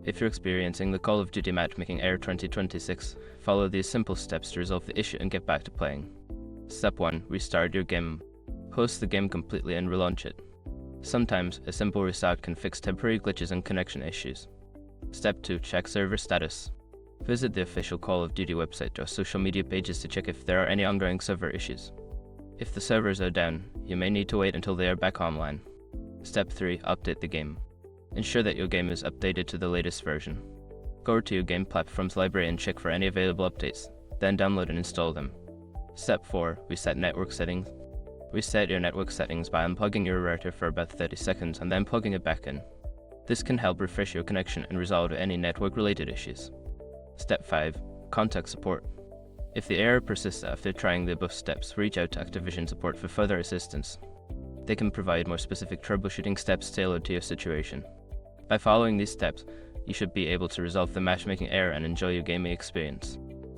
If you're experiencing the Call of Duty Matchmaking Error 2026, follow these simple steps to resolve the issue and get back to playing. Step 1. Restart your game. Host the game completely and relaunch it. Sometimes, a simple restart can fix temporary glitches and connection issues. Step 2. Check server status. Visit the official Call of Duty website or social media pages to check if there are any ongoing server issues. If the servers are down, you may need to wait until they are back online. Step 3. Update the game. Ensure that your game is updated to the latest version. Go to your game platform's library and check for any available updates, then download and install them. Step 4. Reset network settings. Reset your network settings by unplugging your router for about 30 seconds and then plugging it back in. This can help refresh your connection and resolve any network-related issues. Step 5. Contact support. If the error persists after trying the above steps, reach out to Activision support for further assistance. They can provide more specific troubleshooting steps tailored to your situation. By following these steps, you should be able to resolve the matchmaking error and enjoy your gaming experience.